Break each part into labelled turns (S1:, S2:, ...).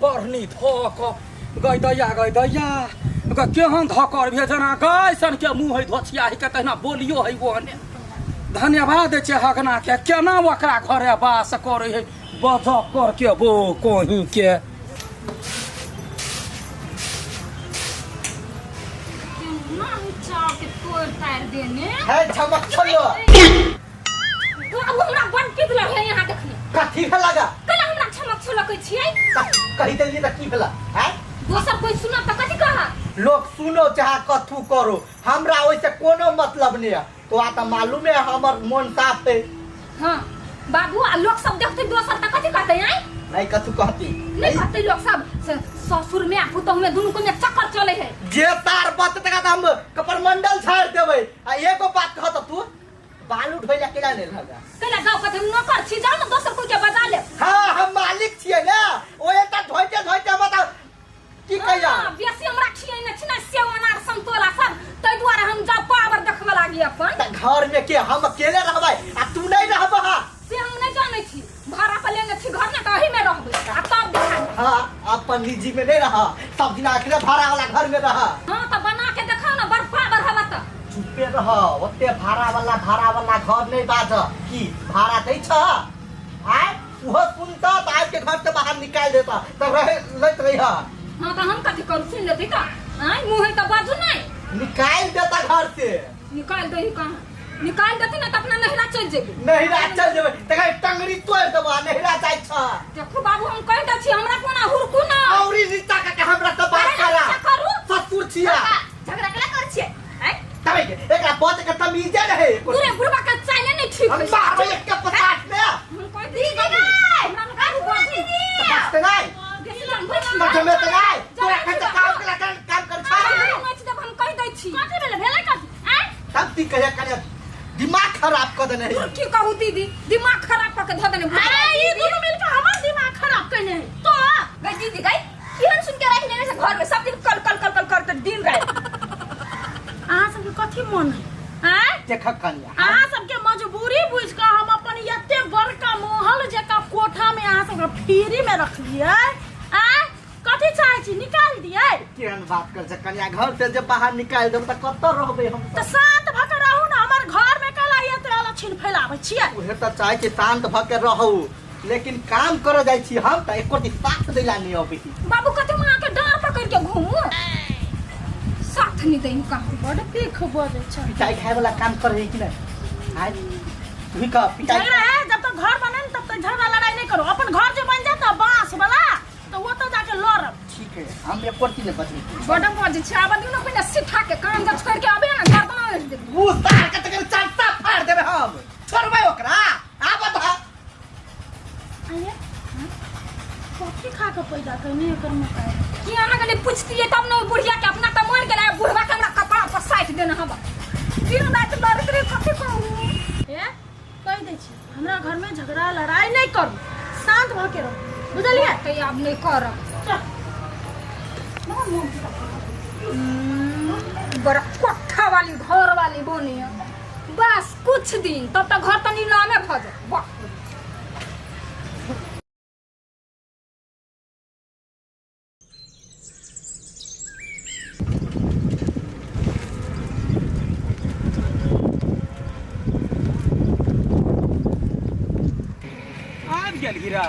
S1: Barney thok gai daya ga केहन धकर भेजना गैसन के मुंह है धोछिया है के तहना बोलियो है ओने धन्यवाद छे हगना के केना ओकरा घरे बास करे है बजक कर के बो कहीं के
S2: ना चाव के तोड़ तार देने
S3: है झमक छलो
S2: तो अब हमरा बन के दिला है यहां देखने
S3: कथी भे लगा
S2: कला हमरा झमक छलो कह छियै
S3: कहि देलिए त की भेला हैं
S2: दोसर कोई सुना त कथि कहा
S3: लोग सुनो चाहे कथू करो हमरा ओइसे कोनो मतलब नहीं है तो आ त मालूम है हमर मन साफ है
S2: हां बाबू आ लोग सब देखते दोसर त कथि कहते हैं
S3: नहीं कथू कहती
S2: नहीं कहते लोग सब ससुर में पुतोह में दुनु को में चक्कर चले है
S3: जे तार बात तक हम कपरमंडल छाड़ देबै आ एगो बात कहत तू बाल उठबै ला केला नहीं लगा
S2: कला गांव के हम नौकर छी जाओ ना दोसर कोई के बजा ले
S3: हां हम मालिक छियै ना ओए त धोइते बता की कहिया
S2: बेसी हमरा छियै न छिना सेव अनार संतोला सब तै द्वारा हम जा पावर देखबे लागी अपन
S3: त घर में के हम अकेले रहबै आ तू नहीं रहबा
S2: से हम नहीं जानै छी भाड़ा पर लेने छी घर में त अही में रहबै आ तब दिखा
S3: हां अपन निजी में नहीं रहा सब दिन आखिर भाड़ा वाला घर में रहा
S2: हां त बना के देखाओ ना बड़ पावर हवा त
S3: चुपे रह ओते भाड़ा वाला घर नहीं बाज की भाड़ा दै छ आय वो सुनता त आज के घर से बाहर निकाल देता तब रहे लत रही हां
S2: त हम कथि करू सुन लेती त आय मुंह त बाजू नहीं
S3: निकाल देता घर से
S2: निकाल दही कहां निकाल देती ना त अपना नहरा चल जेबी
S3: नहिरा चल जेबै तकै टंगरी तोड़ देबा नहिरा जाय छ
S2: देखो बाबू हम कह दै छी हमरा कोना हुरकू ना
S3: औरी रिश्ता के हमरा से बात करा ससुर छिया
S2: झगड़ा केला कर छियै आय
S3: तबै के एकरा पत के तमीजे रहे
S2: पूरे बुढ़वा के चाले नहीं ठीक
S3: हम मारबै एक के पचास में
S2: हम कह दी हमरा लगा दीदी
S3: बस नहीं मत में तो नहीं तोरा के काम कर छा
S2: हम कह दै छी कथि भेले भेलै कथि आय
S3: तब ती कहे कने दिमाग खराब कर देने है
S2: की कहू दीदी दिमाग खराब करके धो देने ई दोनों मिलके हमर दिमाग खराब करने है तो गई दीदी गई किरण सुन के रखने से घर में सब दिन कल करते दिन रात अहाँ सब के कथि मन है हैं
S3: देख कन्या
S4: अहाँ सब के मजबूरी बुझ के हम अपन एते बड़का महल जका कोठा में अहाँ सब के फ्री में रखलिए आ कथि चाहे छी निकाल दिए
S3: केहन बात कर छ कन्या घर से जब बाहर निकाल देब त कत रहबे हम
S4: त शांत भ के रहू ना हमर घर में कला एते आला छिन फैलावे छिए
S3: उहे त चाहे छी शांत भ के रहू लेकिन काम कर जाय छी हम त एको दी साथ दैला नहीं अबे
S2: बाबू कथि मां के डार पकड़ के घूमू साथ नहीं देन का
S4: बड़ पीख बजे छ
S3: पिटाई खाए वाला काम कर रही कि नहीं आज तू का पिटाई
S4: झगड़ा है जब तक घर बने तब तक झगड़ा लड़ाई नहीं करो अपन घर जो बन जाता बांस वाला तो वो तो जाके लड़ब
S3: ठीक है हम एको दी नहीं बचली
S2: बड़ा मजे छ अब दिन पे सिठा के काम जब करके आबे ना घर बना दे
S3: वो तार के तक चाटा फाड़ देबे हम छोड़बै ओकरा आ बता
S4: अरे कथि खा के पैदा करनी एकर मका
S2: कि अहाँ के पूछती है तब न बुढ़िया के अपना त मर गेला बुढ़वा के हमरा कपड़ा पर साइट देना हम दिन रात लड़त रे कथि कहू
S4: ए कह दै छी हमरा घर में झगड़ा लड़ाई नहीं करू शांत भ के रहो बुझलिए
S2: तो अब नहीं करब बड़ा कोठा वाली घर वाली बनी बस कुछ दिन तब तक घर तनी नामे भ जाए
S1: गेल गिरा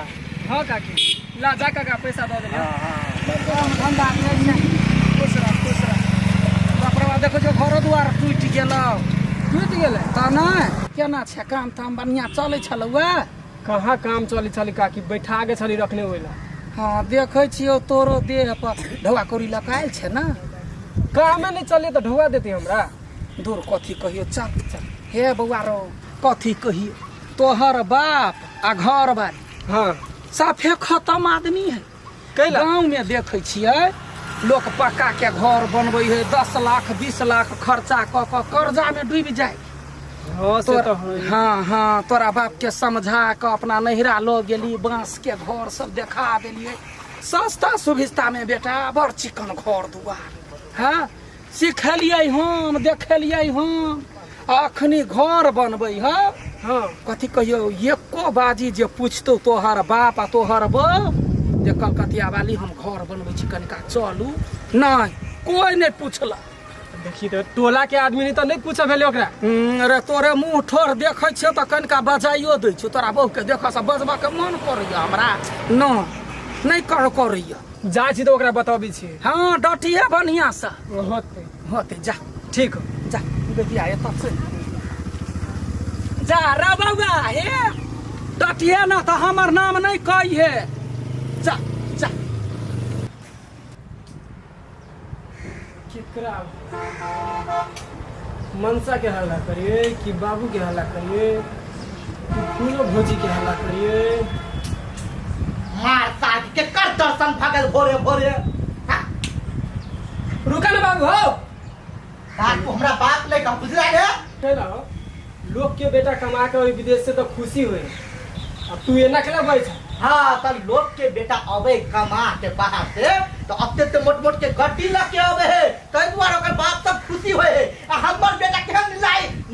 S1: हां काकी ला जा काका पैसा दे देले हां धंधा नहीं खुश रह बापरा देखो जो घर द्वार टूट गेल त ना केना छै काम ताम बढ़िया चलै छलौ
S5: कहाँ काम चली चली काकी बैठा के चली रखने होइला
S1: हां देखै छियो तोरो देह पर ढवा कोरी लगायल छै ना
S5: कामे नहीं चले तो ढुआ देती हमरा
S1: दूर कथी कहियो चल हे बउआ रो कथी कहियो तोहर बाप आ घर बारी
S5: हाँ
S1: साफे खत्म आदमी है
S5: कैला
S1: गाँव में देखे छियै लोग पक्का के घर बनबै है 10 लाख 20 लाख खर्चा क कर्जा में डूब जाए
S5: हाँ से तो है
S1: हाँ तोरा बाप के समझा के अपना नहिरा लो गेली बांस के घर सब देखा देलिए सस्ता सुविस्ता में बेटा बड़ चिकन घर दुआर हाँ सिखलियै हम देखलियै हम अखनी घर बनबै है
S5: हाँ
S1: कथी कहियो एको बाजी जे पूछतौ तोहर बाप आ तोहर बाप जे कलकतिया वाली हम घर बनबै छी कनिका चलू नहीं कोई नहीं पूछला
S5: देखी तो टोला के आदमी तो नहीं पूछा भेले ओकरा
S1: अरे तोरे मुँह ठोर देखै छियौ तऽ कनिका बजाइयो दै छियौ तोरा बहु के देखऽ से बजबा के मन करैया हमरा नहीं करैया
S5: जा छी तो ओकरा बताबी छी
S1: हाँ डटिए बढ़िया से
S5: होते
S1: होते जा
S5: ठीक हो
S1: जा बेटिया एतऽ से जा रे बौआ हे डटिए ना तऽ हमर नाम नहीं कहिए जा जा
S5: केकरा मनसा के हल्ला करिए कि बाबू के हल्ला करिए कि फूलो भोजी के हल्ला करिए
S3: मार साथ के कर दर्शन भगल भोरे भोरे
S5: रुका ना बाबू हो
S3: तू हमरा बाप ले का बुझला रे
S5: कहला लोग के बेटा कमा के विदेश से तो खुशी हुए अब तू ये नकला बैठ
S3: हाँ तो लोग के बेटा अबे कमा के बाहर से तो अब मोट मोट के गड्डी लग के अबे है कई दुआर ओकर बाप सब खुशी होए है आ हमर बेटा केहन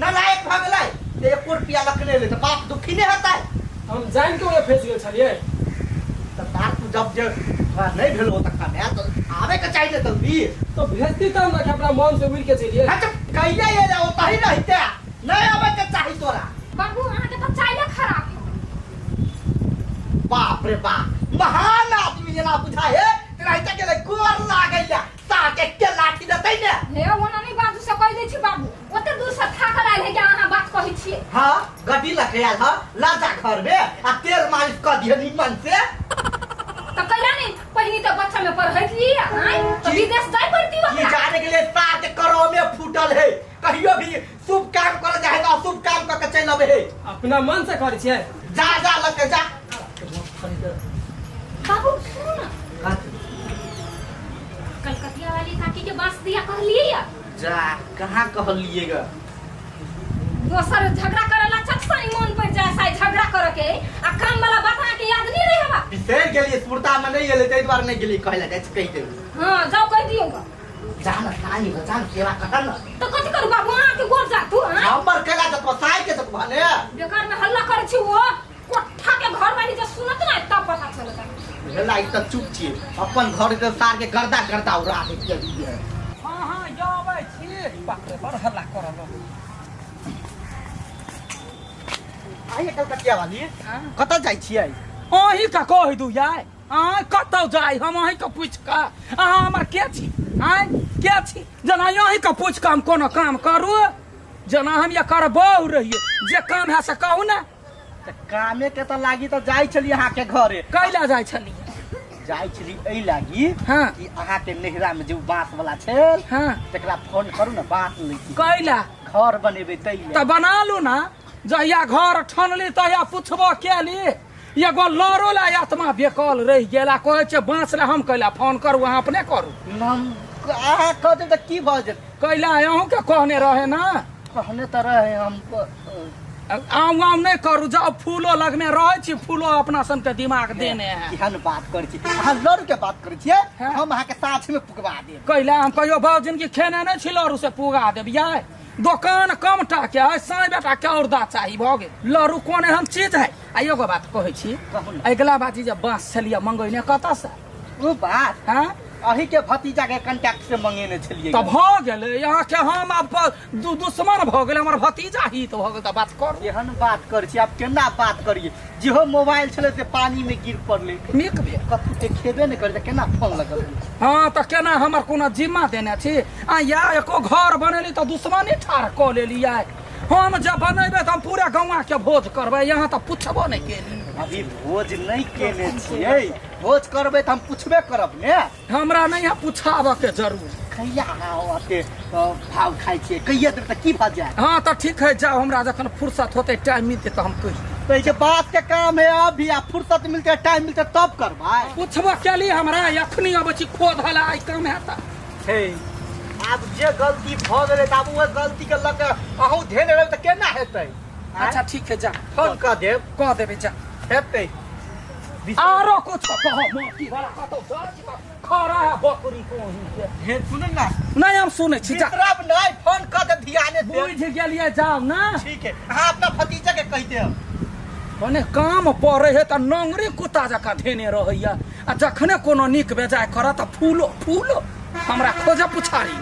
S3: नलायक भ गेलै ते 1 रुपया लखने ले तो बाप दुखी नहीं होता है
S5: हम जान के ओए फंस गेल छलिए
S3: तो तार तू जब जे नहीं भेल हो तक मैं तो आवे के चाहिए जल्दी
S5: तो भेजती तब ना कि अपना मन से उड़ के चलिए
S3: अच्छा कइले ये जाओ तही रहते नहीं आवे के चाहिए तोरा
S2: बाबू अहाँ के तो चाइले खराब है
S3: बाप रे बाप महान आदमी जना बुझाए तेरा इता के गोर लागैया साके के लाठी देतै ने
S2: हे ओना नहीं बाजू से कह दै छी बाबू ओते दूर से थाकल आइल है कि अहाँ बात कहै छियै
S3: हां गड्डी लगे आल ह लाजा घर में आ तेल मालिश कर दियो निमन से
S2: तो कैला नहीं पहिनी तो बच्चा में पढ़ैत लिया हैं तो विदेश जाय पड़ती
S3: ये
S2: वहाँ
S3: जाने के लिए सात करोड़ में फूटल है कहियो भी शुभ काम कर जाए तो अशुभ काम कर के चल आवे है
S5: अपना मन से करै छियै
S3: जा जा लग जा
S2: बाबू सुन ना कलकतिया वाली काकी के बांस दिया कहलिए या
S3: जा कहां कहलिएगा
S2: दोसर झगड़ा करेला चटसनी मन पर जाए साइ झगड़ा करे के आ काम वाला बात अहाँ के याद नहीं रहे बा
S3: बिसर गेलिए स्फूर्ता में नहीं गेले तै द्वारा नहीं गेली कहला जाय कहि दे
S2: हां जाओ कह दियोगा
S3: जान सानी बचान सेवा कर ना
S2: तो कथि करू बाबू अहाँ के गोर जा तू हां
S3: नंबर कैला तो साई के तो भने
S2: बेकार में हल्ला करे छी वो कोठा के घर वाली जे सुनत ना तब पता चलता
S3: हेला इ त चुप छी अपन घर के सार के गर्दा उड़ा दे दिए
S1: हाँ हाँ जाबै छी बाप रे बड़ हल्ला करल
S3: आइए कलकतिया वाली कत जाई छियै
S1: अहीं का कह दू याय अहाँ कतौ जाय हम अहीं के पूछ का अहाँ हमर के छी आय के छी जना अहीं के पूछ के हम कोनो काम करू जना हम ये करबौ रहिए जे काम है से कहू ना
S3: त कामे के त लागी त जाई छली अहाँ के घरे
S1: कैला जाय छली
S3: जाई छली एई लागी
S1: हाँ
S3: कि अहाँ के नेहरा में जो बांस वाला छल
S1: हाँ
S3: तकरा फोन करू ना बांस लैती
S1: कैला
S3: घर बनेबे तै
S1: त बना लू ना जहिया घर ठनली तहिया पूछबो केली एगो लड़ो ला आत्मा बेकल रह गेला कहै छै बांस ला हम कैला फोन करू अहाँ अपने करू
S3: अहाँ कहते त की भ जेत
S1: कैला अहूँ के कहने रहे ना
S3: कहने त रहे हम
S1: आम नहीं करू जाओ फूलो लग में रहे छी फूलो अपना सन के दिमाग देने हैं
S3: एहन बात करै छी अहाँ लड़ के बात करै छियै
S1: हाँ।
S3: हम अहाँ के साथ में पुगवा देब
S1: कैला हम कहियो बाबू जिनकी खेने नहीं छी लड़ू से पुगा देब याय दुकान कम टा के है साई बेटा के और दा चाहिए भ गेल लड़ू कोन एहन चीज है आ एगो बात कहै छी
S3: कहू ना।
S1: अगला बाजी जब बांस छलिए मंगैने कतऽ से
S3: ओ बात
S1: हैं
S3: अही के भतीजा के कांटेक्ट से मंगेने छलिए
S1: तब भ गेलै यहाँ के हम अब दुश्मन भ गेल हमर भतीजा ही तो भ गेल त बात कर
S3: एहन बात करै छी आप केना बात करिए जेहो मोबाइल छले से पानी में गिर पड़ले
S1: नीक भेल
S3: कथु के खेबे नहीं करे केना फोन लगल
S1: हाँ तो केना हमर कोनो जिम्मा देने छी आ या एको घर बनेली तो दुश्मनी ठाड़ क लेली यार हम जब बनेबे तो हम पूरा गौवा के भोज करबै यहाँ तो पूछबो नहीं केली
S3: अभी भोज नहीं केने छियै भोज करबै त हम पूछबे करब ने
S1: हमरा नहीं है पूछाबे के जरूर
S3: कहिया आते भाव खाइ छियै कहिया देर त की भ जाय
S1: हाँ तो ठीक है जाओ हमरा जखन फुर्सत होते टाइम मिलते तो हम कही
S3: तो ये बात के काम है अभी आ फुर्सत मिलते टाइम मिलते तब करबै
S1: पूछबो केली हमरा अखनी अब छी खोदला आई काम है त
S3: हे आब जे गलती भ गेलै त आब ओ गलती के लक अहूँ ध्यान रखब त केना हेतै
S1: अच्छा ठीक है जा
S3: फोन क देब
S1: कह देबे जा
S3: हेतै
S1: आरो कुछ कहो मोती वाला कतो खरा है बकरी कोही के
S3: हे सुन ना
S1: नहीं हम सुनै छी जा
S3: चित्रब नहीं फोन कर दे ध्यान से
S1: बुझ गेलिए जाओ ना
S3: ठीक है हाँ अपना भतीजा के कहते हैं
S1: मने काम पड़े है त नंगरे कुत्ता जका धेने रहैया आ जखने कोनो निक बेजाय करत त फूलो फूलो हमरा खोज पुछारी